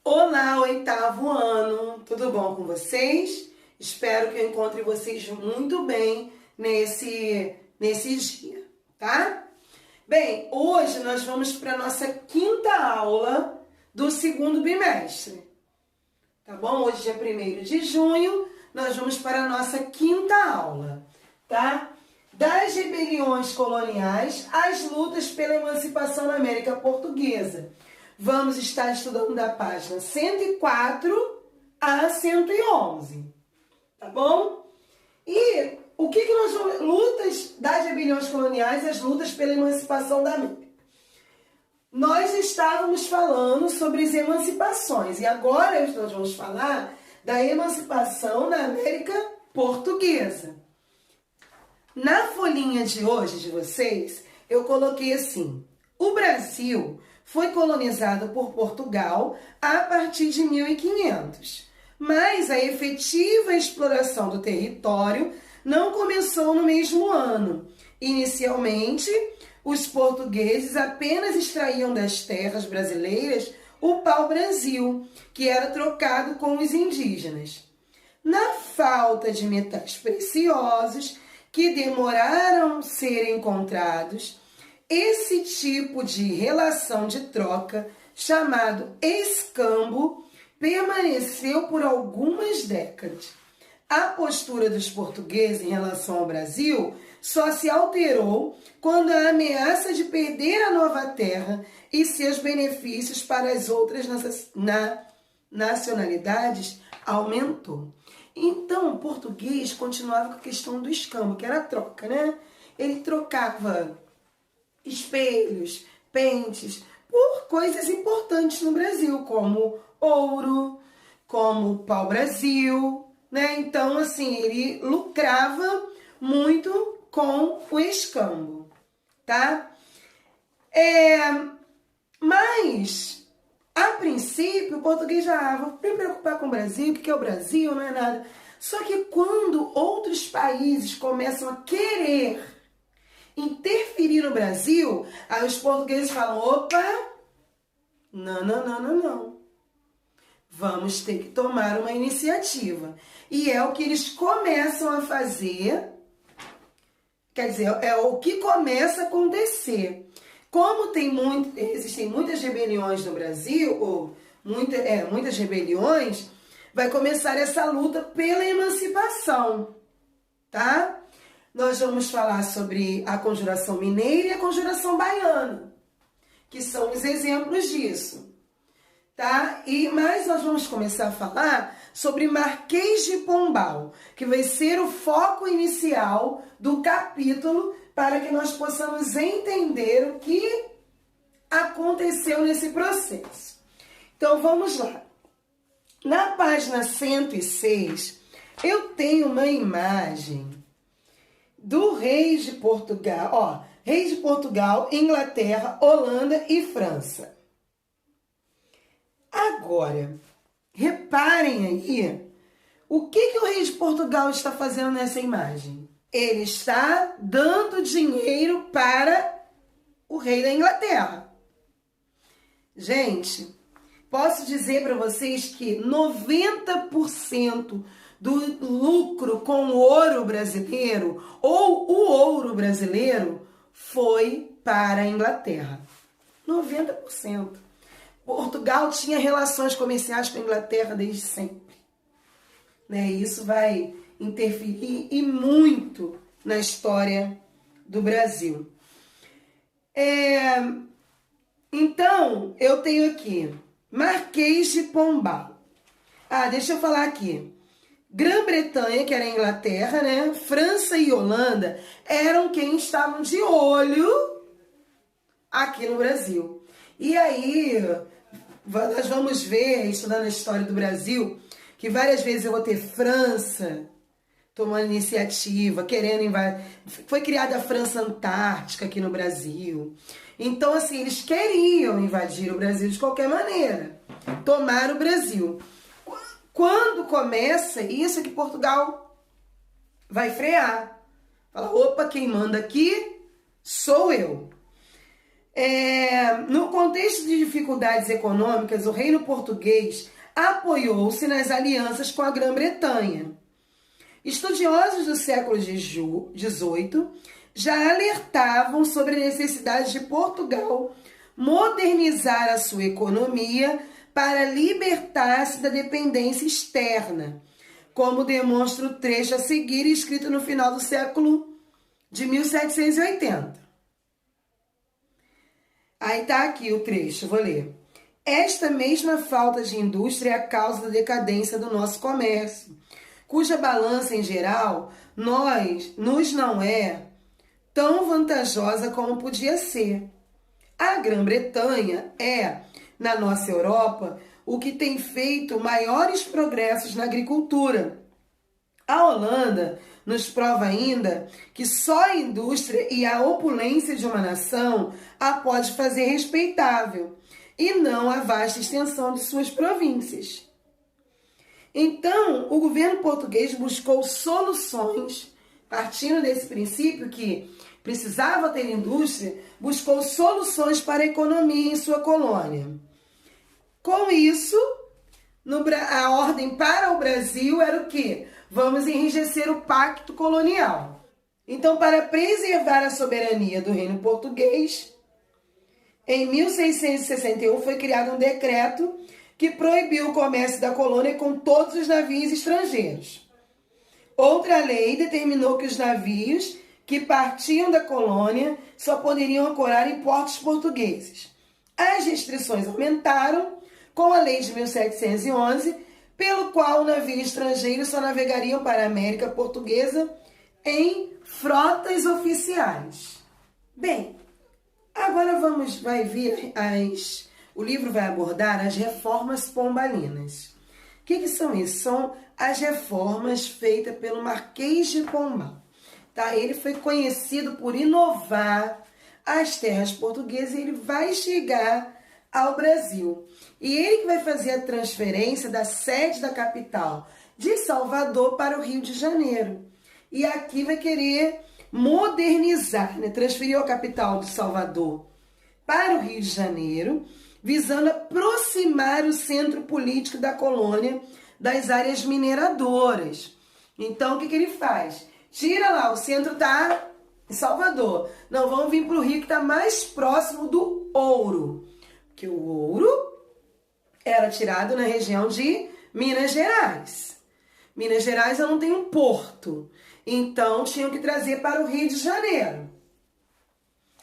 Olá, oitavo ano! Tudo bom com vocês? Espero que eu encontre vocês muito bem nesse dia, tá? Bem, hoje nós vamos para a nossa quinta aula do segundo bimestre, tá bom? Hoje, dia 1º de junho, nós vamos para a nossa quinta aula, tá? Das rebeliões coloniais às lutas pela emancipação na América Portuguesa. Vamos estar estudando da página 104 a 111, tá bom? E o que nós vamos... Lutas das rebeliões coloniais, as lutas pela emancipação da América. Nós estávamos falando sobre as emancipações e agora nós vamos falar da emancipação na América Portuguesa. Na folhinha de hoje de vocês, eu coloquei assim: o Brasil foi colonizado por Portugal a partir de 1500, mas a efetiva exploração do território não começou no mesmo ano. Inicialmente, os portugueses apenas extraíam das terras brasileiras o pau-brasil, que era trocado com os indígenas. Na falta de metais preciosos, que demoraram a ser encontrados, esse tipo de relação de troca, chamado escambo, permaneceu por algumas décadas. A postura dos portugueses em relação ao Brasil só se alterou quando a ameaça de perder a nova terra e seus benefícios para as outras nacionalidades aumentou. Então, o português continuava com a questão do escambo, que era a troca, né? Ele trocava espelhos, pentes, por coisas importantes no Brasil, como ouro, como pau-brasil, né? Então, assim, ele lucrava muito com o escambo, tá? Mas, a princípio, o português já vou me preocupar com o Brasil, o que é o Brasil, não é nada. Só que quando outros países começam a querer interferir no Brasil, aí os portugueses falam: opa, não. Vamos ter que tomar uma iniciativa. E é o que eles começam a fazer, quer dizer, é o que começa a acontecer. Como existem muitas rebeliões no Brasil, ou muitas rebeliões, vai começar essa luta pela emancipação, tá? Nós vamos falar sobre a Conjuração Mineira e a Conjuração Baiana, que são os exemplos disso, tá? Mas nós vamos começar a falar sobre Marquês de Pombal, que vai ser o foco inicial do capítulo para que nós possamos entender o que aconteceu nesse processo. Então, vamos lá. Na página 106, eu tenho uma imagem do rei de Portugal, rei de Portugal, Inglaterra, Holanda e França. Agora, reparem aí, o que o rei de Portugal está fazendo nessa imagem? Ele está dando dinheiro para o rei da Inglaterra. Gente, posso dizer para vocês que 90% do lucro com o ouro brasileiro ou o ouro brasileiro foi para a Inglaterra. 90%. Portugal tinha relações comerciais com a Inglaterra desde sempre, né? Isso vai interferir e muito na história do Brasil. Então, eu tenho aqui Marquês de Pombal. Deixa eu falar aqui. Grã-Bretanha, que era a Inglaterra, né? França e Holanda eram quem estavam de olho aqui no Brasil. E aí, nós vamos ver, estudando a história do Brasil, que várias vezes eu vou ter França tomando iniciativa, querendo invadir. Foi criada a França Antártica aqui no Brasil. Então, assim, eles queriam invadir o Brasil de qualquer maneira, tomar o Brasil. Quando começa isso, é que Portugal vai frear. Fala: opa, quem manda aqui sou eu. No contexto de dificuldades econômicas, o reino português apoiou-se nas alianças com a Grã-Bretanha. Estudiosos do século XVIII já alertavam sobre a necessidade de Portugal modernizar a sua economia para libertar-se da dependência externa, como demonstra o trecho a seguir, escrito no final do século de 1780. Aí está aqui o trecho, vou ler. Esta mesma falta de indústria é a causa da decadência do nosso comércio, cuja balança, em geral, nos não é tão vantajosa como podia ser. A Grã-Bretanha é, na nossa Europa, o que tem feito maiores progressos na agricultura. A Holanda nos prova ainda que só a indústria e a opulência de uma nação a pode fazer respeitável, e não a vasta extensão de suas províncias. Então, o governo português buscou soluções, partindo desse princípio que precisava ter indústria, buscou soluções para a economia em sua colônia. Com isso, a ordem para o Brasil era o quê? Vamos enrijecer o pacto colonial. Então, para preservar a soberania do reino português, em 1661 foi criado um decreto que proibiu o comércio da colônia com todos os navios estrangeiros. Outra lei determinou que os navios que partiam da colônia só poderiam ancorar em portos portugueses. As restrições aumentaram com a lei de 1711, pelo qual o navio estrangeiro só navegariam para a América Portuguesa em frotas oficiais. Bem, agora o livro vai abordar as reformas pombalinas. O que são isso? São as reformas feitas pelo Marquês de Pombal. Tá? Ele foi conhecido por inovar as terras portuguesas e ele vai chegar ao Brasil. E ele que vai fazer a transferência da sede da capital de Salvador para o Rio de Janeiro. E aqui vai querer modernizar, né? Transferiu a capital de Salvador para o Rio de Janeiro, visando aproximar o centro político da colônia das áreas mineradoras. Então, o que ele faz? Tira lá, o centro está em Salvador. Não, vamos vir para o Rio, que está mais próximo do ouro. Porque o ouro era tirado na região de Minas Gerais. Minas Gerais não tem um porto. Então, tinham que trazer para o Rio de Janeiro.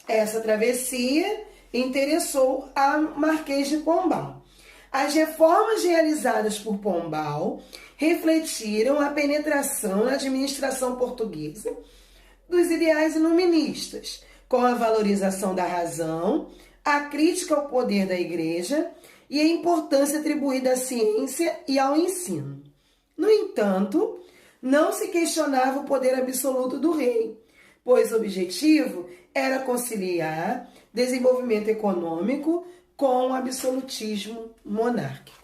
Essa travessia interessou a Marquês de Pombal. As reformas realizadas por Pombal refletiram a penetração na administração portuguesa dos ideais iluministas, com a valorização da razão, a crítica ao poder da Igreja e a importância atribuída à ciência e ao ensino. No entanto, não se questionava o poder absoluto do rei, pois o objetivo era conciliar desenvolvimento econômico com o absolutismo monárquico.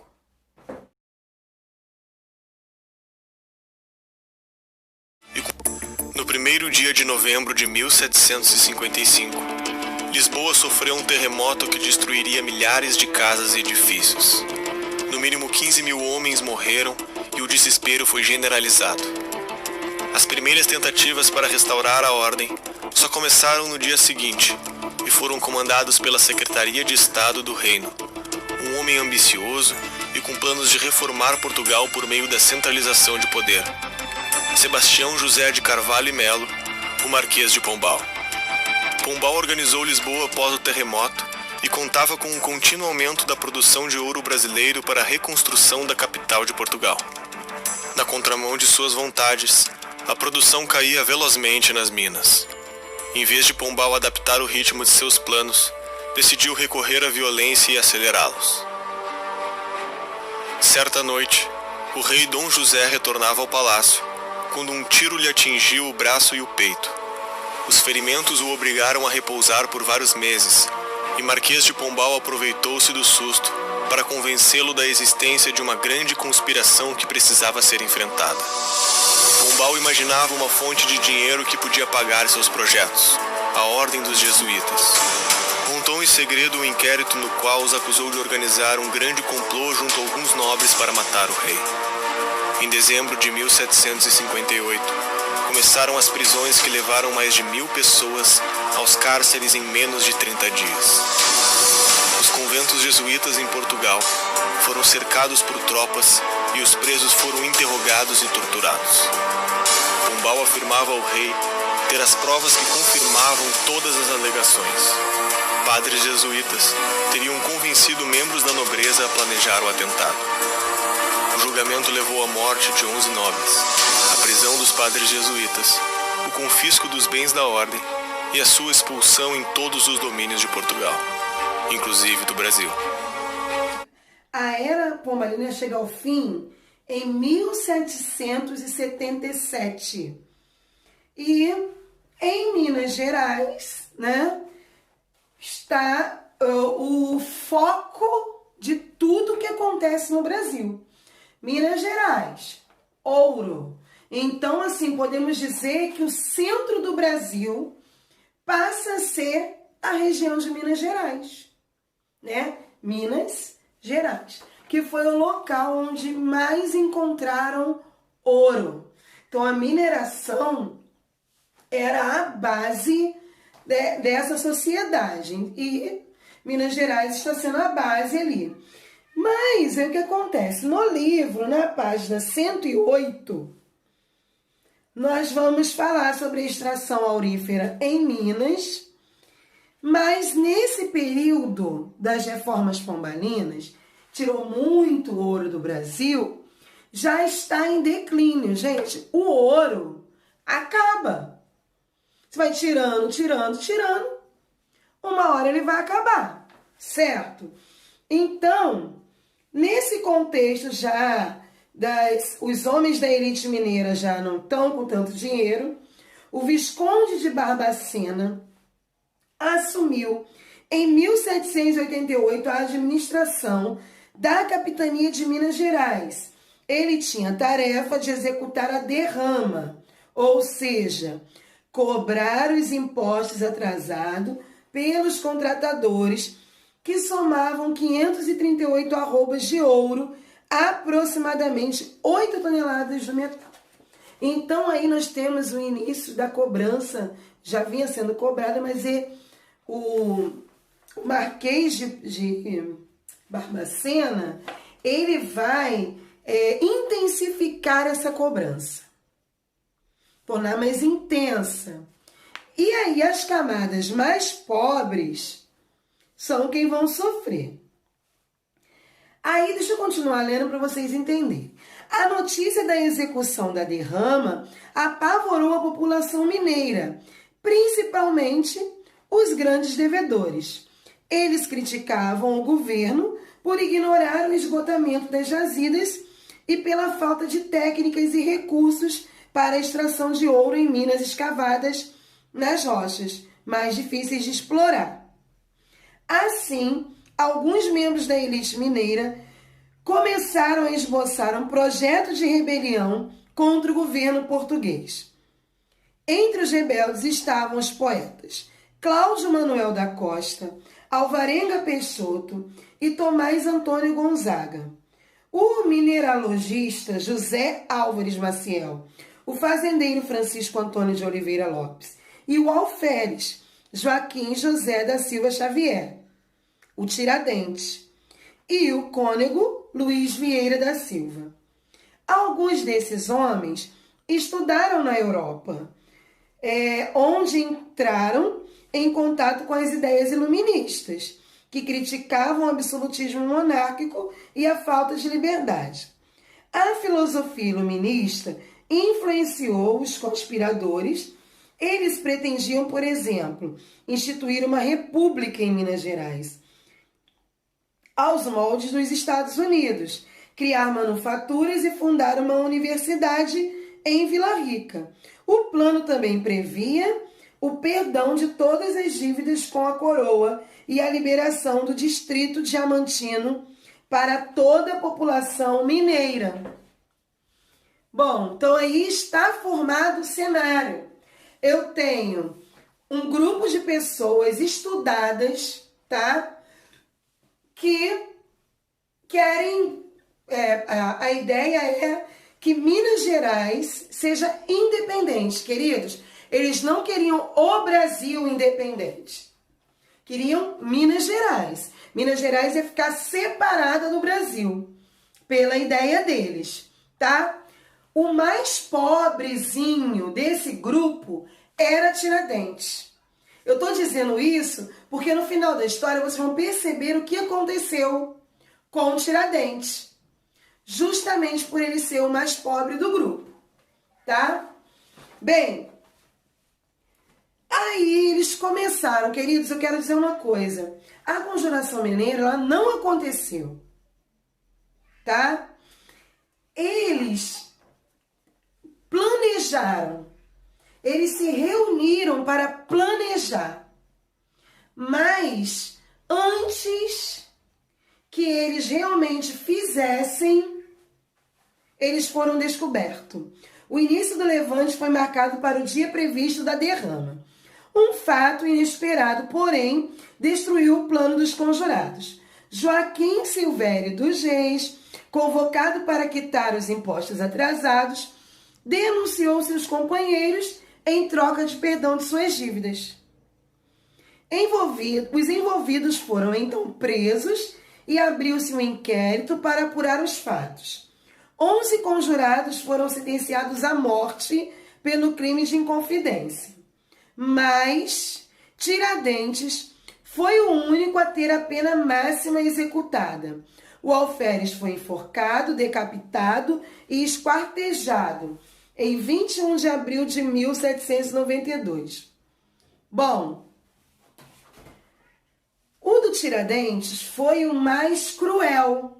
No primeiro dia de novembro de 1755, Lisboa sofreu um terremoto que destruiria milhares de casas e edifícios. No mínimo 15 mil homens morreram e o desespero foi generalizado. As primeiras tentativas para restaurar a ordem só começaram no dia seguinte e foram comandados pela Secretaria de Estado do Reino, um homem ambicioso e com planos de reformar Portugal por meio da centralização de poder. Sebastião José de Carvalho e Melo, o Marquês de Pombal. Pombal organizou Lisboa após o terremoto e contava com um contínuo aumento da produção de ouro brasileiro para a reconstrução da capital de Portugal. Na contramão de suas vontades, a produção caía velozmente nas minas. Em vez de Pombal adaptar o ritmo de seus planos, decidiu recorrer à violência e acelerá-los. Certa noite, o rei Dom José retornava ao palácio, quando um tiro lhe atingiu o braço e o peito. Os ferimentos o obrigaram a repousar por vários meses, e Marquês de Pombal aproveitou-se do susto para convencê-lo da existência de uma grande conspiração que precisava ser enfrentada. Pombal imaginava uma fonte de dinheiro que podia pagar seus projetos, a Ordem dos Jesuítas. Montou em segredo um inquérito no qual os acusou de organizar um grande complô junto a alguns nobres para matar o rei. Em dezembro de 1758, começaram as prisões que levaram mais de 1.000 pessoas aos cárceres em menos de 30 dias. Os conventos jesuítas em Portugal foram cercados por tropas e os presos foram interrogados e torturados. Pombal afirmava ao rei ter as provas que confirmavam todas as alegações. Padres jesuítas teriam convencido membros da nobreza a planejar o atentado. O julgamento levou à morte de 11 nobres, a prisão dos padres jesuítas, o confisco dos bens da ordem e a sua expulsão em todos os domínios de Portugal, inclusive do Brasil. A era pombalina chega ao fim em 1777. E em Minas Gerais, né, está o foco de tudo que acontece no Brasil. Minas Gerais, ouro. Então, assim, podemos dizer que o centro do Brasil passa a ser a região de Minas Gerais, né? Minas Gerais, que foi o local onde mais encontraram ouro. Então, a mineração era a base dessa sociedade e Minas Gerais está sendo a base ali. Mas o que acontece? No livro, na página 108, nós vamos falar sobre a extração aurífera em Minas, mas nesse período das reformas pombalinas, tirou muito ouro do Brasil, já está em declínio. Gente, o ouro acaba. Você vai tirando, uma hora ele vai acabar, certo? Então, nesse contexto já, os homens da elite mineira já não estão com tanto dinheiro, o Visconde de Barbacena assumiu em 1788 a administração da capitania de Minas Gerais. Ele tinha a tarefa de executar a derrama, ou seja, cobrar os impostos atrasados pelos contratadores, que somavam 538 arrobas de ouro, aproximadamente 8 toneladas de metal. Então, aí nós temos o início da cobrança, já vinha sendo cobrada, mas o Marquês de Barbacena, ele vai intensificar essa cobrança, tornar mais intensa. E aí as camadas mais pobres são quem vão sofrer. Aí deixa eu continuar lendo para vocês entenderem. A notícia da execução da derrama apavorou a população mineira, principalmente os grandes devedores. Eles criticavam o governo por ignorar o esgotamento das jazidas e pela falta de técnicas e recursos para a extração de ouro em minas escavadas nas rochas, mais difíceis de explorar. Assim, alguns membros da elite mineira começaram a esboçar um projeto de rebelião contra o governo português. Entre os rebeldes estavam os poetas Cláudio Manuel da Costa, Alvarenga Peixoto e Tomás Antônio Gonzaga. O mineralogista José Álvares Maciel, o fazendeiro Francisco Antônio de Oliveira Lopes e o alferes Joaquim José da Silva Xavier, o Tiradentes, e o cônego Luiz Vieira da Silva. Alguns desses homens estudaram na Europa, onde entraram em contato com as ideias iluministas, que criticavam o absolutismo monárquico e a falta de liberdade. A filosofia iluminista influenciou os conspiradores. Eles pretendiam, por exemplo, instituir uma república em Minas Gerais, aos moldes dos Estados Unidos, criar manufaturas e fundar uma universidade em Vila Rica. O plano também previa o perdão de todas as dívidas com a coroa e a liberação do distrito diamantino para toda a população mineira. Bom, então aí está formado o cenário. Eu tenho um grupo de pessoas estudadas, tá? Que querem, a ideia é que Minas Gerais seja independente, queridos. Eles não queriam o Brasil independente. Queriam Minas Gerais. Minas Gerais ia ficar separada do Brasil, pela ideia deles, tá? O mais pobrezinho desse grupo era Tiradentes. Eu estou dizendo isso porque no final da história vocês vão perceber o que aconteceu com Tiradentes. Justamente por ele ser o mais pobre do grupo, tá? Bem, aí eles começaram, queridos, eu quero dizer uma coisa. A Conjuração Mineira, ela não aconteceu, tá? Eles planejaram, eles se reuniram para planejar, mas antes que eles realmente fizessem, eles foram descobertos. O início do levante foi marcado para o dia previsto da derrama. Um fato inesperado, porém, destruiu o plano dos conjurados. Joaquim Silvério dos Reis, convocado para quitar os impostos atrasados, denunciou seus companheiros em troca de perdão de suas dívidas. Os envolvidos foram então presos e abriu-se um inquérito para apurar os fatos. 11 conjurados foram sentenciados à morte pelo crime de inconfidência. Mas Tiradentes foi o único a ter a pena máxima executada. O alferes foi enforcado, decapitado e esquartejado em 21 de abril de 1792. Bom, o do Tiradentes foi o mais cruel.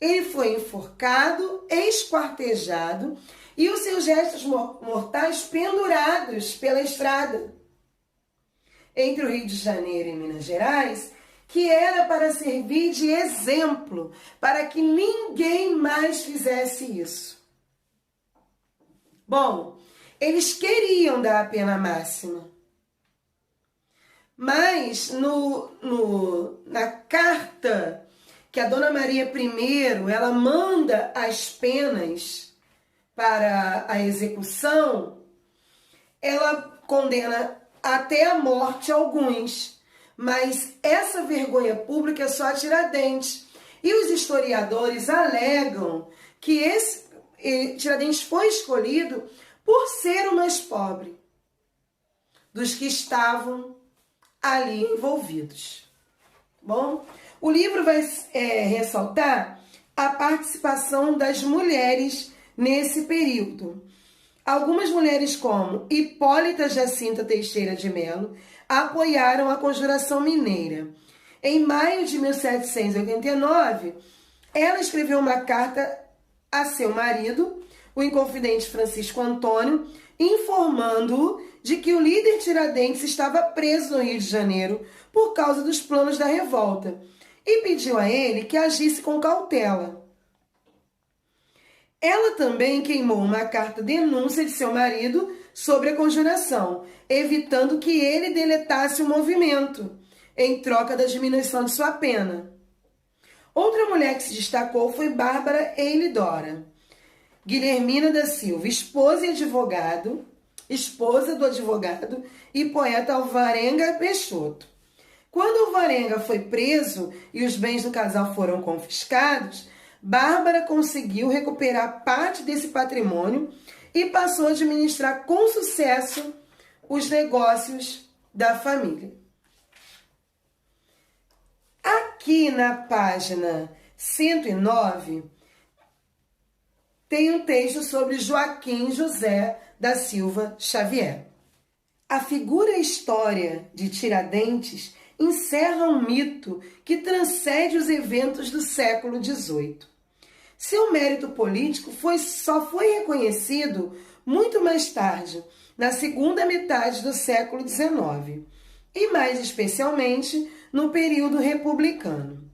Ele foi enforcado, esquartejado e os seus restos mortais pendurados pela estrada entre o Rio de Janeiro e Minas Gerais, que era para servir de exemplo para que ninguém mais fizesse isso. Bom, eles queriam dar a pena máxima, mas na carta que a Dona Maria I, ela manda as penas para a execução, ela condena até a morte alguns, mas essa vergonha pública é só a Tiradentes. E os historiadores alegam que Tiradentes foi escolhido por ser o mais pobre dos que estavam ali envolvidos. Bom, o livro vai ressaltar a participação das mulheres nesse período. Algumas mulheres, como Hipólita Jacinta Teixeira de Melo, apoiaram a Conjuração Mineira. Em maio de 1789, ela escreveu uma carta a seu marido, o inconfidente Francisco Antônio, informando-o de que o líder Tiradentes estava preso no Rio de Janeiro por causa dos planos da revolta, e pediu a ele que agisse com cautela. Ela também queimou uma carta-denúncia de seu marido sobre a conjuração, evitando que ele deletasse o movimento, em troca da diminuição de sua pena. Outra mulher que se destacou foi Bárbara Eilidora Guilhermina da Silva, esposa do advogado e poeta Alvarenga Peixoto. Quando Alvarenga foi preso e os bens do casal foram confiscados, Bárbara conseguiu recuperar parte desse patrimônio e passou a administrar com sucesso os negócios da família. Aqui na página 109 tem um texto sobre Joaquim José da Silva Xavier. A figura e história de Tiradentes encerra um mito que transcende os eventos do século XVIII. Seu mérito político só foi reconhecido muito mais tarde, na segunda metade do século XIX, e mais especialmente no período republicano.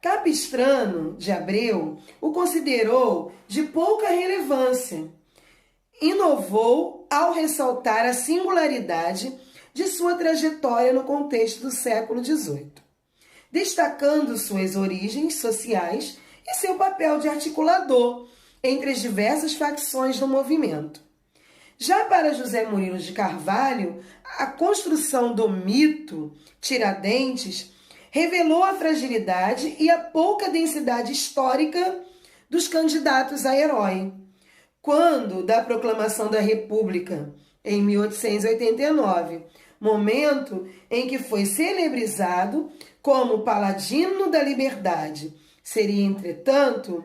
Capistrano de Abreu o considerou de pouca relevância inovou ao ressaltar a singularidade de sua trajetória no contexto do século XVIII, destacando suas origens sociais e seu papel de articulador entre as diversas facções do movimento. Já para José Murilo de Carvalho, a construção do mito Tiradentes revelou a fragilidade e a pouca densidade histórica dos candidatos a herói. Quando da proclamação da República, em 1889, momento em que foi celebrizado como paladino da liberdade, seria, entretanto,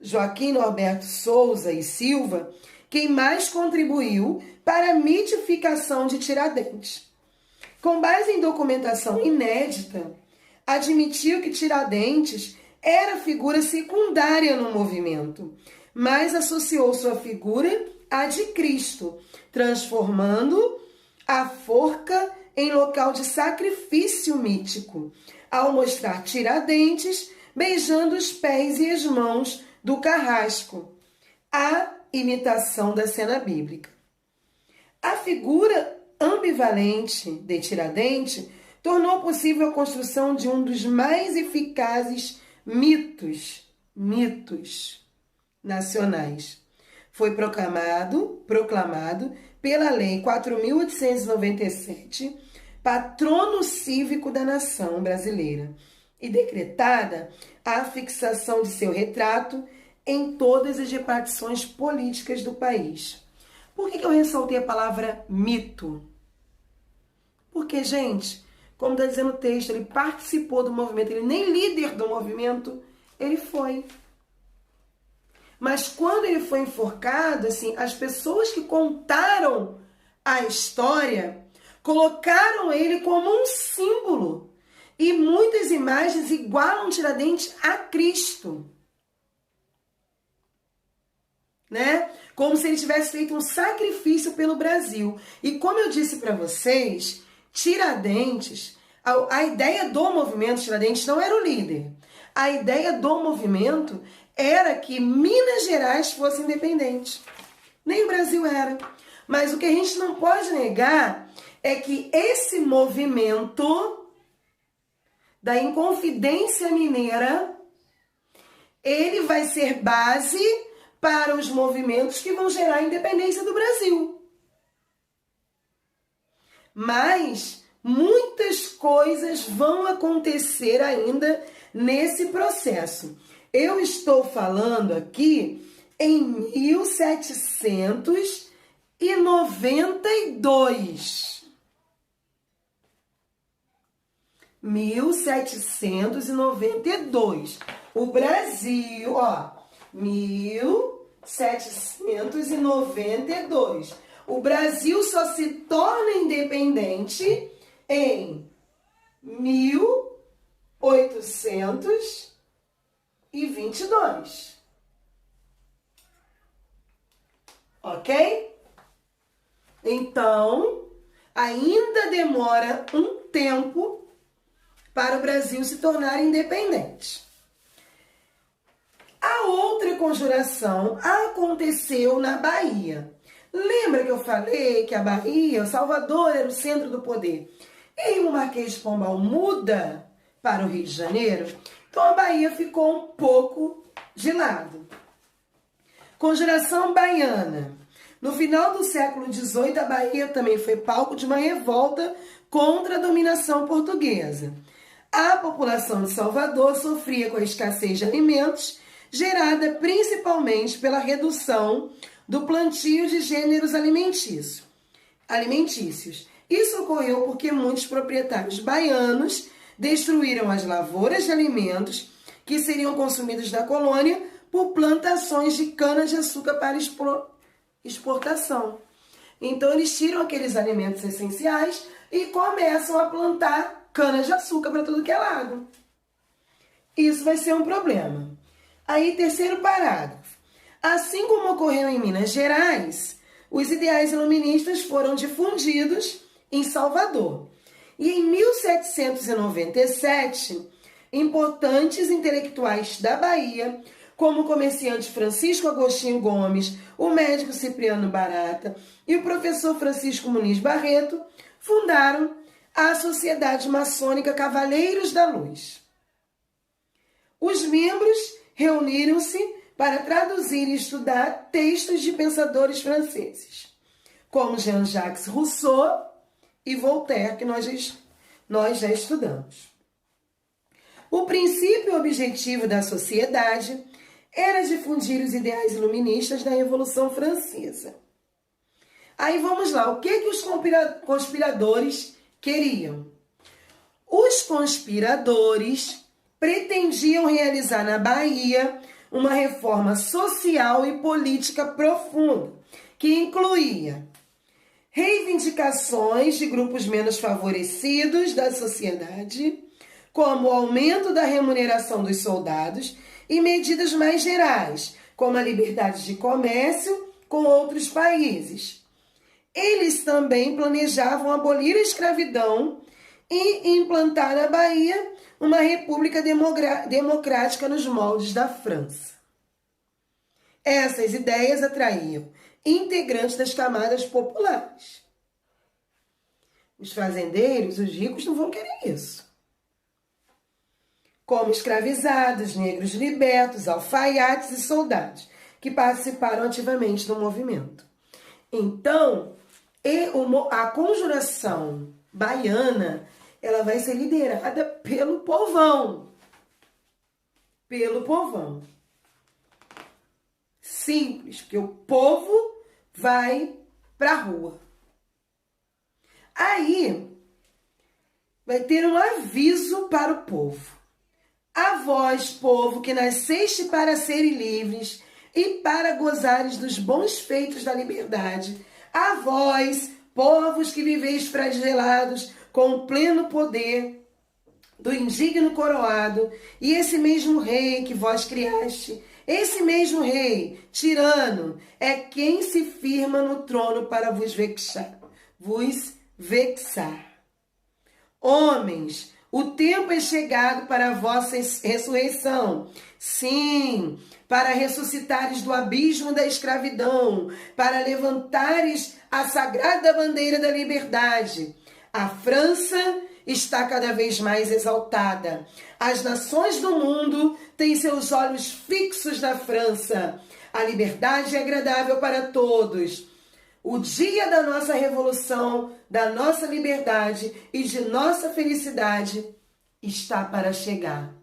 Joaquim Norberto Souza e Silva quem mais contribuiu para a mitificação de Tiradentes. Com base em documentação inédita, admitiu que Tiradentes era figura secundária no movimento, mas associou sua figura à de Cristo, transformando a forca em local de sacrifício mítico, ao mostrar Tiradentes beijando os pés e as mãos do carrasco, a imitação da cena bíblica. A figura ambivalente de Tiradentes tornou possível a construção de um dos mais eficazes mitos nacionais. Foi proclamado pela Lei 4.897, patrono cívico da nação brasileira, e decretada a fixação de seu retrato em todas as repartições políticas do país. Por que eu ressaltei a palavra mito? Porque, gente, como está dizendo o texto, ele participou do movimento, ele nem líder do movimento, ele foi. Mas quando ele foi enforcado, assim, as pessoas que contaram a história colocaram ele como um símbolo. E muitas imagens igualam Tiradentes a Cristo. Né? Como se ele tivesse feito um sacrifício pelo Brasil. E como eu disse para vocês, Tiradentes, a ideia do movimento Tiradentes não era o líder. A ideia do movimento era que Minas Gerais fosse independente. Nem o Brasil era. Mas o que a gente não pode negar é que esse movimento da Inconfidência Mineira, ele vai ser base para os movimentos que vão gerar a independência do Brasil. Mas muitas coisas vão acontecer ainda nesse processo. Eu estou falando aqui em 1792. 1792. O Brasil, ó, 1792. O Brasil só se torna independente em 1822. Ok? Então, ainda demora um tempo para o Brasil se tornar independente. A outra conjuração aconteceu na Bahia. Lembra que eu falei que a Bahia, o Salvador, era o centro do poder? E o Marquês de Pombal muda para o Rio de Janeiro, então a Bahia ficou um pouco de lado. Conjuração baiana. No final do século XVIII, a Bahia também foi palco de uma revolta contra a dominação portuguesa. A população de Salvador sofria com a escassez de alimentos, gerada principalmente pela redução do plantio de gêneros alimentícios. Isso ocorreu porque muitos proprietários baianos destruíram as lavouras de alimentos que seriam consumidas na colônia por plantações de cana-de-açúcar para exportação. Então, eles tiram aqueles alimentos essenciais e começam a plantar cana-de-açúcar para tudo que é lado. Isso vai ser um problema. Aí, terceiro parágrafo. Assim como ocorreu em Minas Gerais, os ideais iluministas foram difundidos em Salvador. E em 1797, importantes intelectuais da Bahia como o comerciante Francisco Agostinho Gomes, o médico Cipriano Barata e o professor Francisco Muniz Barreto, fundaram a Sociedade Maçônica Cavaleiros da Luz. Os membros reuniram-se para traduzir e estudar textos de pensadores franceses, como Jean-Jacques Rousseau e Voltaire, que nós já estudamos. O princípio objetivo da sociedade era difundir os ideais iluministas da Revolução Francesa. Aí vamos lá, o que os conspiradores queriam? Os conspiradores pretendiam realizar na Bahia uma reforma social e política profunda, que incluía reivindicações de grupos menos favorecidos da sociedade, como o aumento da remuneração dos soldados e medidas mais gerais, como a liberdade de comércio com outros países. Eles também planejavam abolir a escravidão e implantar na Bahia uma república democrática nos moldes da França. Essas ideias atraíam integrantes das camadas populares. Os fazendeiros, os ricos, não vão querer isso. Como escravizados, negros libertos, alfaiates e soldados, que participaram ativamente do movimento. Então, a conjuração baiana, ela vai ser liderada pelo povão. Pelo povão. Simples, porque o povo vai para a rua. Aí, vai ter um aviso para o povo. A vós, povo, que nasceste para serem livres e para gozares dos bons feitos da liberdade. A vós, povos que viveis flagelados com o pleno poder do indigno coroado, e esse mesmo rei que vós criaste, esse mesmo rei, tirano, é quem se firma no trono para vos vexar. Homens, o tempo é chegado para a vossa ressurreição. Sim, para ressuscitares do abismo da escravidão, para levantares a sagrada bandeira da liberdade. A França está cada vez mais exaltada. As nações do mundo têm seus olhos fixos na França. A liberdade é agradável para todos. O dia da nossa revolução, da nossa liberdade e de nossa felicidade está para chegar.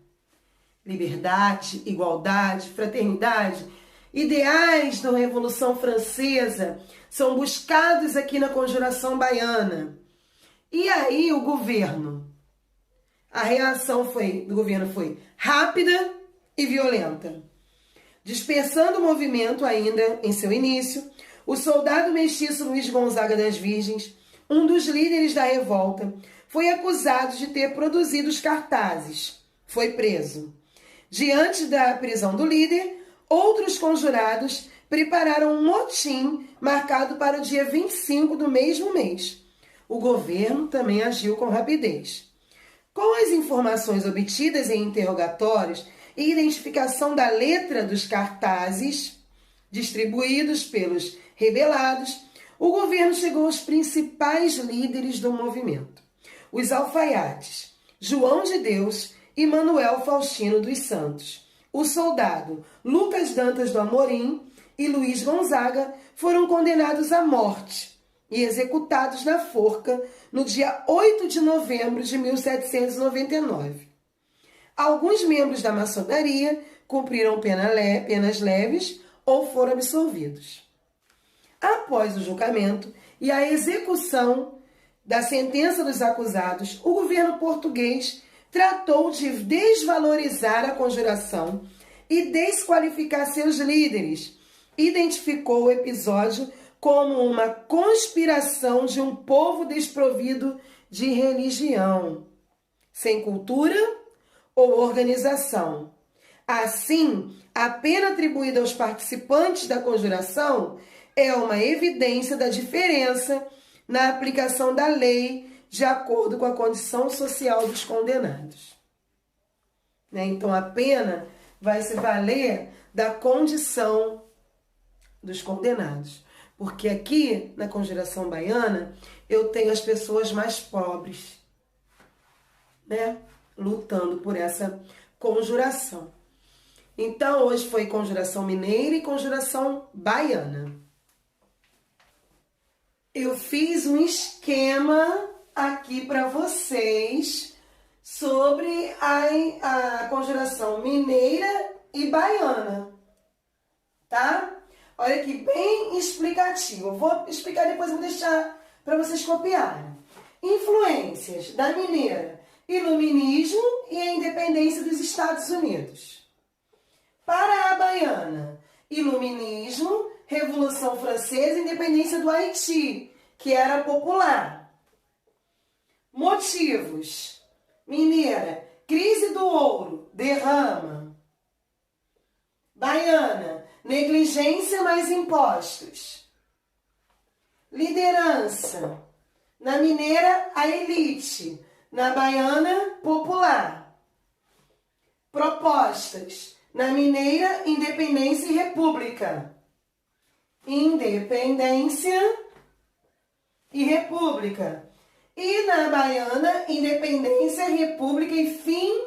Liberdade, igualdade, fraternidade, ideais da Revolução Francesa são buscados aqui na Conjuração Baiana. E aí o governo? A reação do governo foi rápida e violenta. Dispersando o movimento ainda em seu início, o soldado mestiço Luiz Gonzaga das Virgens, um dos líderes da revolta, foi acusado de ter produzido os cartazes. Foi preso. Diante da prisão do líder, outros conjurados prepararam um motim marcado para o dia 25 do mesmo mês. O governo também agiu com rapidez. Com as informações obtidas em interrogatórios e identificação da letra dos cartazes distribuídos pelos rebelados, o governo chegou aos principais líderes do movimento. Os alfaiates, João de Deus e Manuel Faustino dos Santos. O soldado Lucas Dantas do Amorim e Luiz Gonzaga foram condenados à morte e executados na forca no dia 8 de novembro de 1799. Alguns membros da maçonaria cumpriram penas leves ou foram absolvidos. Após o julgamento e a execução da sentença dos acusados, o governo português tratou de desvalorizar a conjuração e desqualificar seus líderes. Identificou o episódio como uma conspiração de um povo desprovido de religião, sem cultura ou organização. Assim, a pena atribuída aos participantes da conjuração é uma evidência da diferença na aplicação da lei de acordo com a condição social dos condenados. Então, a pena vai se valer da condição dos condenados. Porque aqui, na Conjuração Baiana, eu tenho as pessoas mais pobres, né? Lutando por essa conjuração. Então, hoje foi Conjuração Mineira e Conjuração Baiana. Eu fiz um esquema aqui para vocês sobre a Conjuração Mineira e Baiana, tá? Olha aqui, bem explicativo. Eu vou explicar depois, vou deixar para vocês copiarem. Influências da Mineira: Iluminismo e a independência dos Estados Unidos. Para a Baiana: Iluminismo, Revolução Francesa e independência do Haiti, que era popular. Motivos: Mineira: crise do ouro, derrama. Baiana: negligência mais impostos. Liderança: na Mineira, a elite. Na Baiana, popular. Propostas: na Mineira, independência e república. Independência e república. E na Baiana, independência, república e fim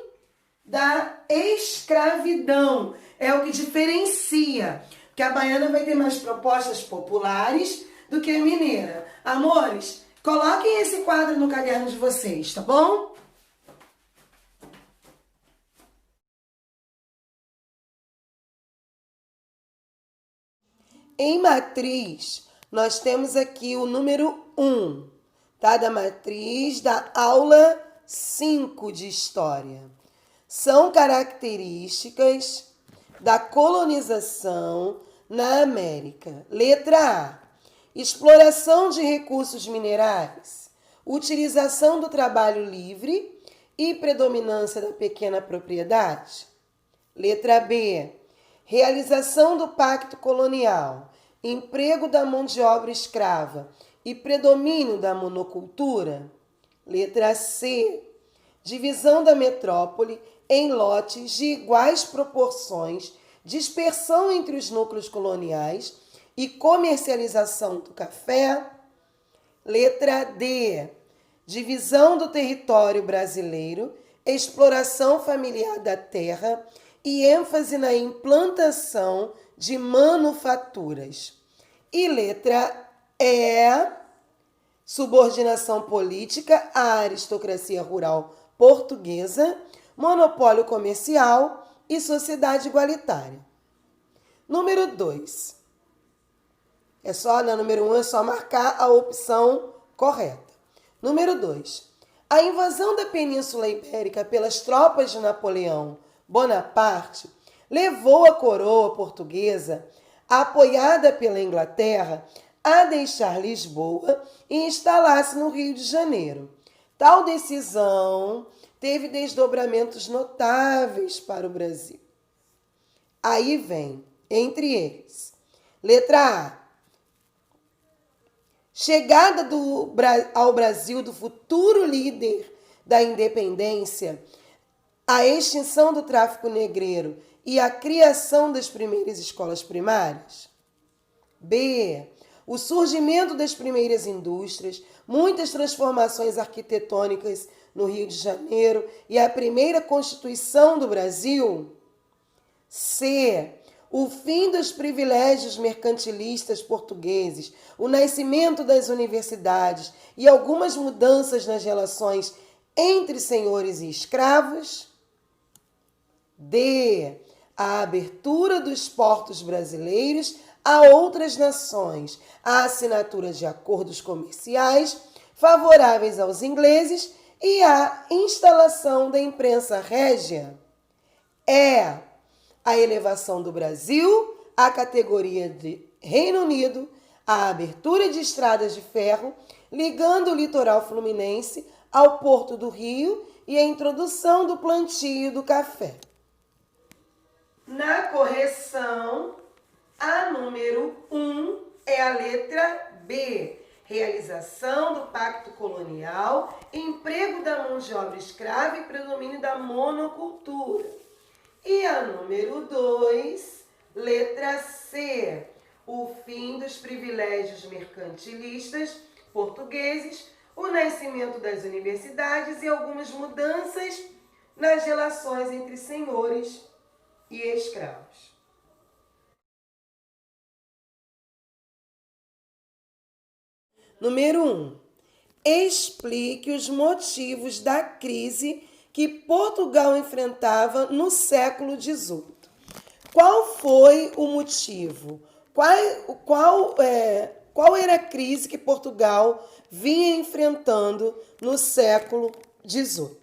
da escravidão. É o que diferencia. Porque a baiana vai ter mais propostas populares do que a mineira. Amores, coloquem esse quadro no caderno de vocês, tá bom? Em matriz, nós temos aqui o número 1, tá? Da matriz da aula 5 de História. São características da colonização na América. Letra A: exploração de recursos minerais, utilização do trabalho livre e predominância da pequena propriedade. Letra B: realização do pacto colonial, emprego da mão de obra escrava e predomínio da monocultura. Letra C: divisão da metrópole em lotes de iguais proporções, dispersão entre os núcleos coloniais e comercialização do café. Letra D: divisão do território brasileiro, exploração familiar da terra e ênfase na implantação de manufaturas. E letra E: subordinação política à aristocracia rural portuguesa, monopólio comercial e sociedade igualitária. Número 2. Na número 1 é só marcar a opção correta. Número 2. A invasão da Península Ibérica pelas tropas de Napoleão Bonaparte levou a coroa portuguesa, apoiada pela Inglaterra, a deixar Lisboa e instalar-se no Rio de Janeiro. Tal decisão teve desdobramentos notáveis para o Brasil. Aí vem, entre eles, letra A: chegada ao Brasil do futuro líder da independência, a extinção do tráfico negreiro e a criação das primeiras escolas primárias. B: o surgimento das primeiras indústrias, muitas transformações arquitetônicas no Rio de Janeiro e a primeira Constituição do Brasil. C: o fim dos privilégios mercantilistas portugueses, o nascimento das universidades e algumas mudanças nas relações entre senhores e escravos. D: a abertura dos portos brasileiros a outras nações, a assinatura de acordos comerciais favoráveis aos ingleses e a instalação da imprensa régia. E: a elevação do Brasil à categoria de Reino Unido, a abertura de estradas de ferro ligando o litoral fluminense ao Porto do Rio e a introdução do plantio do café. Na correção, a número 1 é a letra B. Realização do pacto colonial, emprego da mão de obra escrava e predomínio da monocultura. E a número 2, letra C, o fim dos privilégios mercantilistas portugueses, o nascimento das universidades e algumas mudanças nas relações entre senhores e escravos. Número 1. Explique os motivos da crise que Portugal enfrentava no século XVIII. Qual foi o motivo? Qual era a crise que Portugal vinha enfrentando no século XVIII?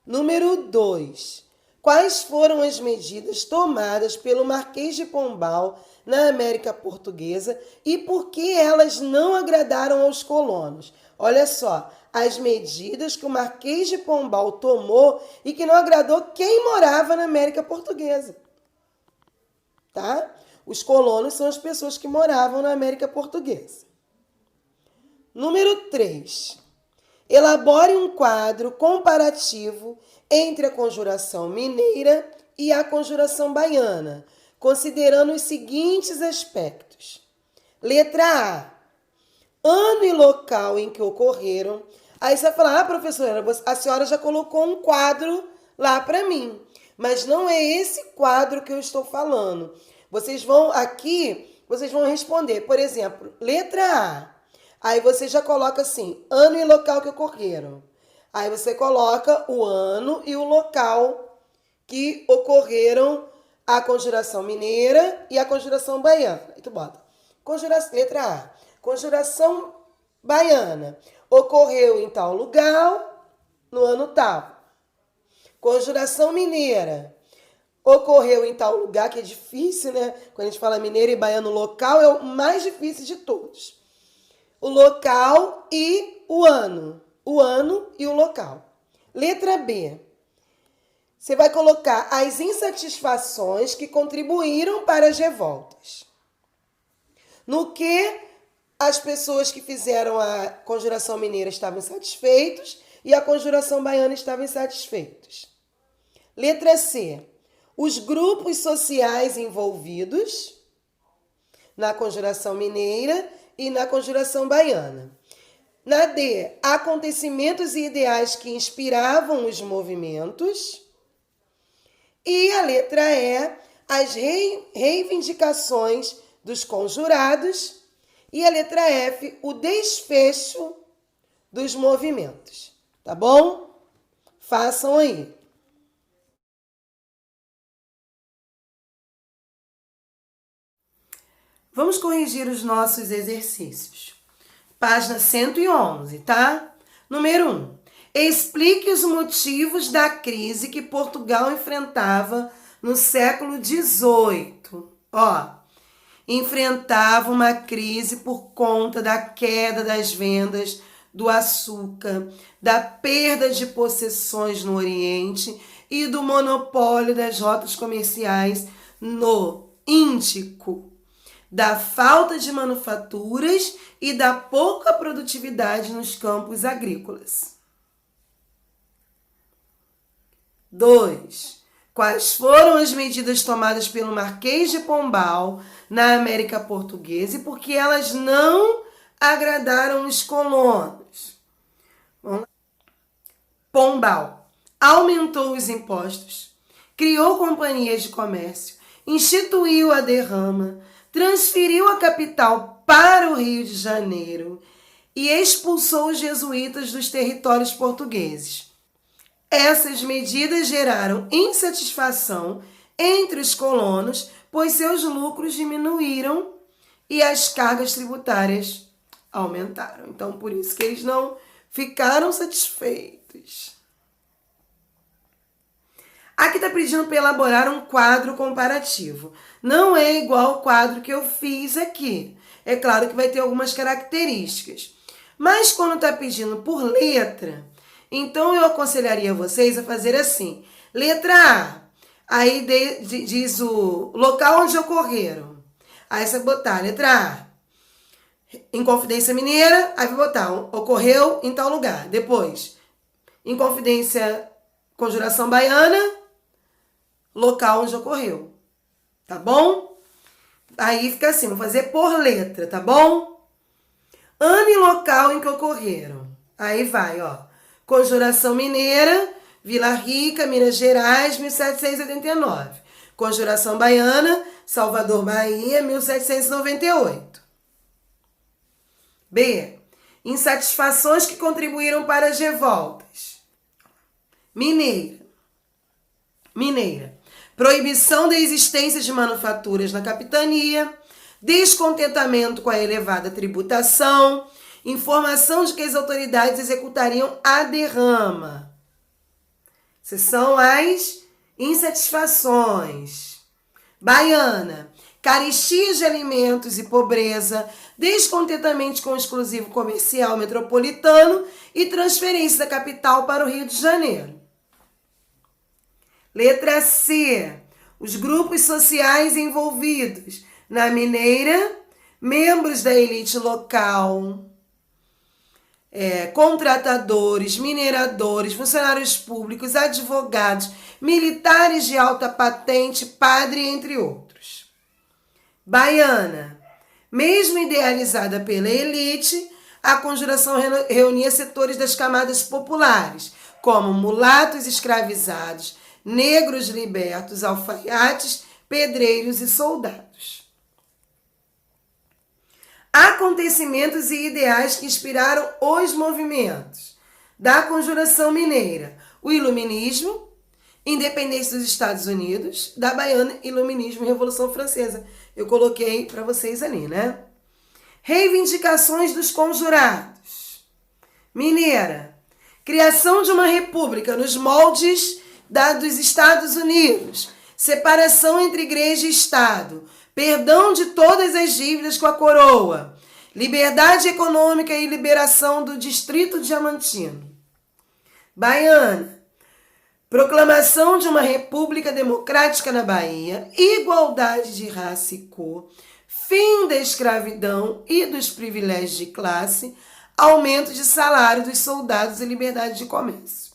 Número 2. Quais foram as medidas tomadas pelo Marquês de Pombal na América Portuguesa e por que elas não agradaram aos colonos? Olha só, as medidas que o Marquês de Pombal tomou e que não agradou quem morava na América Portuguesa. Tá? Os colonos são as pessoas que moravam na América Portuguesa. Número 3. Elabore um quadro comparativo entre a conjuração mineira e a conjuração baiana, considerando os seguintes aspectos. Letra A. Ano e local em que ocorreram. Aí você vai falar, professora, a senhora já colocou um quadro lá para mim, mas não é esse quadro que eu estou falando. Vocês vão responder, por exemplo, letra A. Aí você já coloca assim, ano e local que ocorreram. Aí você coloca o ano e o local que ocorreram a conjuração mineira e a conjuração baiana. Aí tu bota. Letra A. Conjuração baiana. Ocorreu em tal lugar, no ano tal. Conjuração mineira. Ocorreu em tal lugar, que é difícil, né? Quando a gente fala mineiro e baiano, local é o mais difícil de todos. O local e o ano. O ano e o local. Letra B. Você vai colocar as insatisfações que contribuíram para as revoltas. No que as pessoas que fizeram a conjuração mineira estavam insatisfeitos e a conjuração baiana estavam insatisfeitos. Letra C. Os grupos sociais envolvidos na conjuração mineira e na conjuração baiana. Na D, acontecimentos e ideais que inspiravam os movimentos. E a letra E, as reivindicações dos conjurados. E a letra F, o desfecho dos movimentos. Tá bom? Façam aí. Vamos corrigir os nossos exercícios. Página 111, tá? Número 1. Explique os motivos da crise que Portugal enfrentava no século XVIII. Enfrentava uma crise por conta da queda das vendas do açúcar, da perda de possessões no Oriente e do monopólio das rotas comerciais no Índico, da falta de manufaturas e da pouca produtividade nos campos agrícolas. 2. Quais foram as medidas tomadas pelo Marquês de Pombal na América Portuguesa e por que elas não agradaram os colonos? Pombal aumentou os impostos, criou companhias de comércio, instituiu a derrama, transferiu a capital para o Rio de Janeiro e expulsou os jesuítas dos territórios portugueses. Essas medidas geraram insatisfação entre os colonos, pois seus lucros diminuíram e as cargas tributárias aumentaram. Então, por isso que eles não ficaram satisfeitos. Aqui está pedindo para elaborar um quadro comparativo. Não é igual ao quadro que eu fiz aqui. É claro que vai ter algumas características. Mas quando está pedindo por letra, então eu aconselharia vocês a fazer assim. Letra A. Aí diz o local onde ocorreram. Aí você vai botar letra A. Inconfidência Mineira, aí vai botar ocorreu em tal lugar. Depois, Inconfidência Conjuração Baiana, local onde ocorreu. Tá bom? Aí fica assim, vou fazer por letra, tá bom? Ano e local em que ocorreram. Aí vai, ó. Conjuração Mineira, Vila Rica, Minas Gerais, 1789. Conjuração Baiana, Salvador, Bahia, 1798. B. Insatisfações que contribuíram para as revoltas. Mineira. Proibição da existência de manufaturas na capitania, descontentamento com a elevada tributação, informação de que as autoridades executariam a derrama. Essas são as insatisfações. Baiana. Carestia de alimentos e pobreza, descontentamento com o exclusivo comercial metropolitano e transferência da capital para o Rio de Janeiro. Letra C. Os grupos sociais envolvidos na Mineira, membros da elite local, contratadores, mineradores, funcionários públicos, advogados, militares de alta patente, padre, entre outros. Baiana. Mesmo idealizada pela elite, a conjuração reunia setores das camadas populares, como mulatos escravizados, negros libertos, alfaiates, pedreiros e soldados. Acontecimentos e ideais que inspiraram os movimentos da Conjuração Mineira: o Iluminismo, independência dos Estados Unidos, da Baiana, Iluminismo e Revolução Francesa. Eu coloquei para vocês ali, né? Reivindicações dos conjurados. Mineira. Criação de uma república nos moldes dos Estados Unidos. Separação entre igreja e Estado. Perdão de todas as dívidas com a coroa. Liberdade econômica e liberação do Distrito Diamantino. Baiana. Proclamação de uma república democrática na Bahia, igualdade de raça e cor, fim da escravidão e dos privilégios de classe, aumento de salário dos soldados e liberdade de comércio.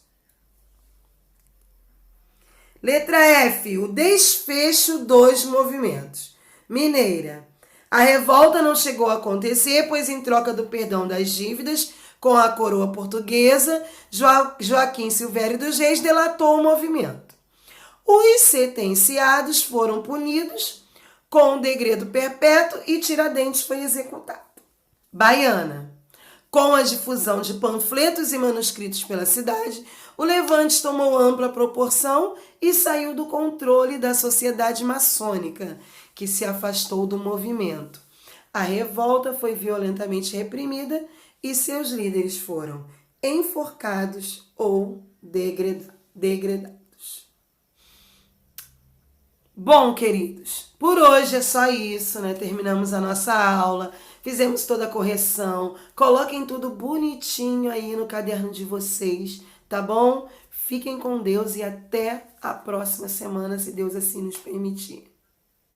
Letra F. O desfecho dos movimentos. Mineira. A revolta não chegou a acontecer, pois em troca do perdão das dívidas com a coroa portuguesa, Joaquim Silvério dos Reis delatou o movimento. Os sentenciados foram punidos com um degredo perpétuo e Tiradentes foi executado. Baiana. Com a difusão de panfletos e manuscritos pela cidade, o levante tomou ampla proporção e saiu do controle da sociedade maçônica, que se afastou do movimento. A revolta foi violentamente reprimida e seus líderes foram enforcados ou degradados. Bom, queridos, por hoje é só isso, né? Terminamos a nossa aula, fizemos toda a correção. Coloquem tudo bonitinho aí no caderno de vocês, tá bom? Fiquem com Deus e até a próxima semana, se Deus assim nos permitir.